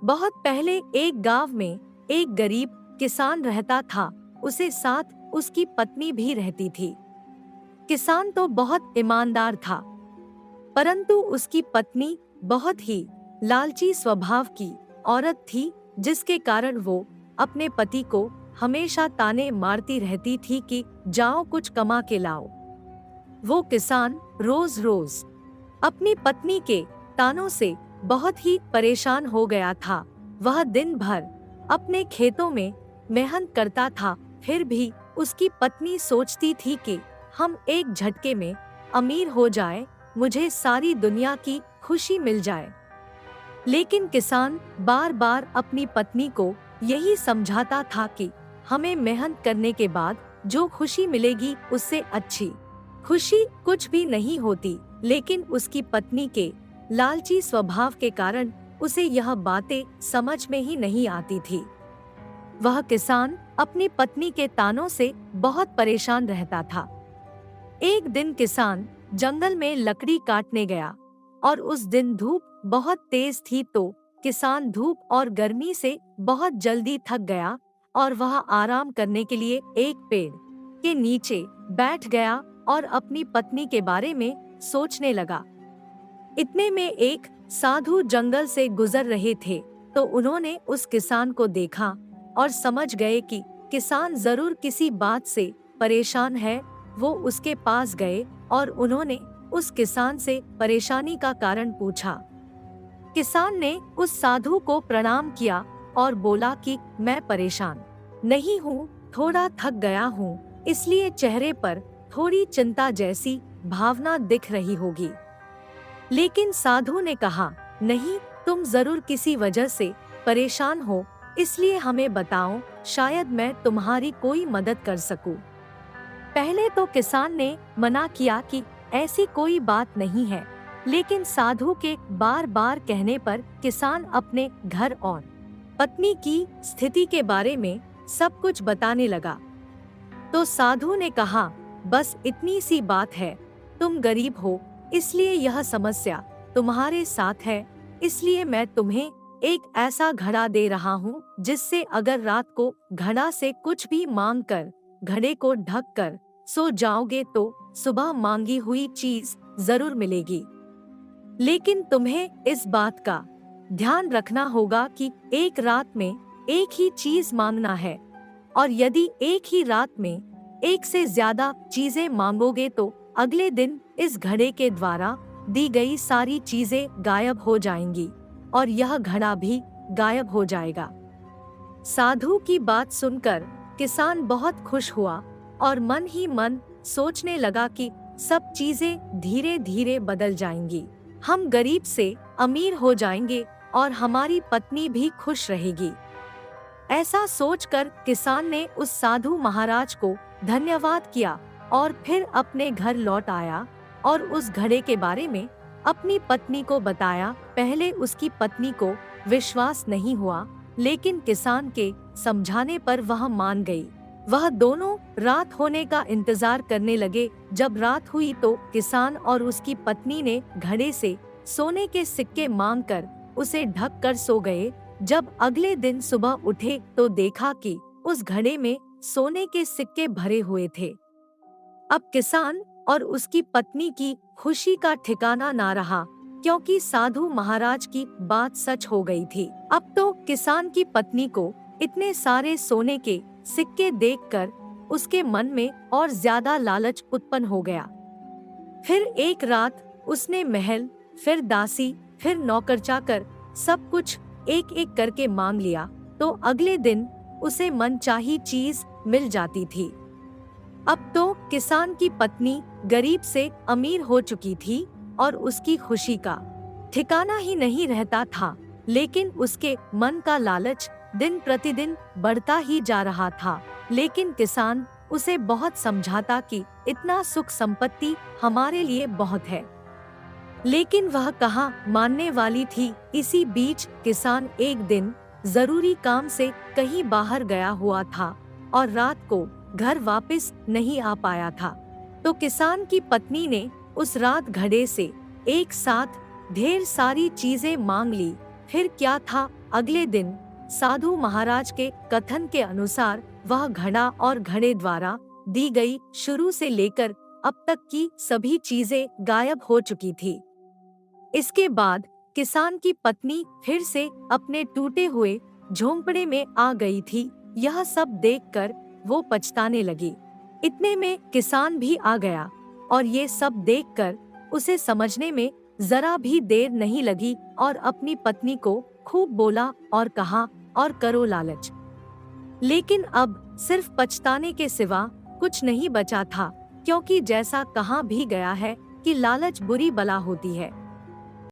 बहुत पहले एक गांव में एक गरीब किसान रहता था। उसे साथ उसकी पत्नी भी रहती थी। किसान तो बहुत ईमानदार था, परंतु उसकी पत्नी बहुत ही लालची स्वभाव की औरत थी, जिसके कारण वो अपने पति को हमेशा ताने मारती रहती थी कि जाओ कुछ कमा के लाओ। वो किसान रोज रोज अपनी पत्नी के तानों से बहुत ही परेशान हो गया था। वह दिन भर अपने खेतों में मेहनत करता था, फिर भी उसकी पत्नी सोचती थी कि हम एक झटके में अमीर हो जाए, मुझे सारी दुनिया की खुशी मिल जाए। लेकिन किसान बार बार अपनी पत्नी को यही समझाता था कि हमें मेहनत करने के बाद जो खुशी मिलेगी उससे अच्छी खुशी कुछ भी नहीं होती। लेकिन उसकी पत्नी के लालची स्वभाव के कारण उसे यह बातें समझ में ही नहीं आती थी। वह किसान अपनी पत्नी के तानों से बहुत परेशान रहता था। एक दिन किसान जंगल में लकड़ी काटने गया और उस दिन धूप बहुत तेज थी, तो किसान धूप और गर्मी से बहुत जल्दी थक गया और वह आराम करने के लिए एक पेड़ के नीचे बैठ गया और अपनी पत्नी के बारे में सोचने लगा। इतने में एक साधु जंगल से गुजर रहे थे, तो उन्होंने उस किसान को देखा और समझ गए कि किसान जरूर किसी बात से परेशान है। वो उसके पास गए और उन्होंने उस किसान से परेशानी का कारण पूछा। किसान ने उस साधु को प्रणाम किया और बोला कि मैं परेशान नहीं हूँ, थोड़ा थक गया हूँ, इसलिए चेहरे पर थोड़ी चिंता जैसी भावना दिख रही होगी। लेकिन साधु ने कहा, नहीं, तुम जरूर किसी वजह से परेशान हो, इसलिए हमें बताओ, शायद मैं तुम्हारी कोई मदद कर सकूं। पहले तो किसान ने मना किया कि ऐसी कोई बात नहीं है, लेकिन साधु के बार बार कहने पर किसान अपने घर और पत्नी की स्थिति के बारे में सब कुछ बताने लगा। तो साधु ने कहा, बस इतनी सी बात है, तुम गरीब हो, इसलिए यह समस्या तुम्हारे साथ है, इसलिए मैं तुम्हें एक ऐसा घड़ा दे रहा हूँ जिससे अगर रात को घड़ा से कुछ भी मांग कर घड़े को ढक कर सो जाओगे तो सुबह मांगी हुई चीज जरूर मिलेगी। लेकिन तुम्हें इस बात का ध्यान रखना होगा कि एक रात में एक ही चीज मांगना है, और यदि एक ही रात में एक से ज्यादा चीजें मांगोगे तो अगले दिन इस घड़े के द्वारा दी गई सारी चीजें गायब हो जाएंगी और यह घड़ा भी गायब हो जाएगा। साधु की बात सुनकर किसान बहुत खुश हुआ और मन ही मन सोचने लगा कि सब चीजें धीरे धीरे बदल जाएंगी, हम गरीब से अमीर हो जाएंगे और हमारी पत्नी भी खुश रहेगी। ऐसा सोचकर किसान ने उस साधु महाराज को धन्यवाद किया और फिर अपने घर लौट आया और उस घड़े के बारे में अपनी पत्नी को बताया। पहले उसकी पत्नी को विश्वास नहीं हुआ, लेकिन किसान के समझाने पर वह मान गई। वह दोनों रात होने का इंतजार करने लगे। जब रात हुई तो किसान और उसकी पत्नी ने घड़े से सोने के सिक्के मांगकर उसे ढक कर सो गए। जब अगले दिन सुबह उठे तो देखा कि उस घड़े में सोने के सिक्के भरे हुए थे। अब किसान और उसकी पत्नी की खुशी का ठिकाना ना रहा, क्योंकि साधु महाराज की बात सच हो गई थी। अब तो किसान की पत्नी को इतने सारे सोने के सिक्के देखकर उसके मन में और ज्यादा लालच उत्पन्न हो गया। फिर एक रात उसने महल, फिर दासी, फिर नौकर चाकर सब कुछ एक एक करके मांग लिया, तो अगले दिन उसे मनचाही चीज मिल जाती थी। अब तो किसान की पत्नी गरीब से अमीर हो चुकी थी और उसकी खुशी का ठिकाना ही नहीं रहता था। लेकिन उसके मन का लालच दिन प्रतिदिन बढ़ता ही जा रहा था। लेकिन किसान उसे बहुत समझाता कि इतना सुख संपत्ति हमारे लिए बहुत है, लेकिन वह कहाँ मानने वाली थी। इसी बीच किसान एक दिन जरूरी काम से कहीं बाहर गया हुआ था और रात को घर वापस नहीं आ पाया था। तो किसान की पत्नी ने उस रात घड़े से एक साथ ढेर सारी चीजें मांग ली। फिर क्या था अगले दिन साधु महाराज के कथन के अनुसार वह घड़ा और घड़े द्वारा दी गई शुरू से लेकर अब तक की सभी चीजें गायब हो चुकी थी। इसके बाद किसान की पत्नी फिर से अपने टूटे हुए झोंपड़े में आ गई थी। यह सब देखकर वो पछताने लगी। इतने में किसान भी आ गया और ये सब देखकर उसे समझने में जरा भी देर नहीं लगी और अपनी पत्नी को खूब बोला और कहा, और करो लालच। लेकिन अब सिर्फ पछताने के सिवा कुछ नहीं बचा था, क्योंकि जैसा कहा भी गया है कि लालच बुरी बला होती है।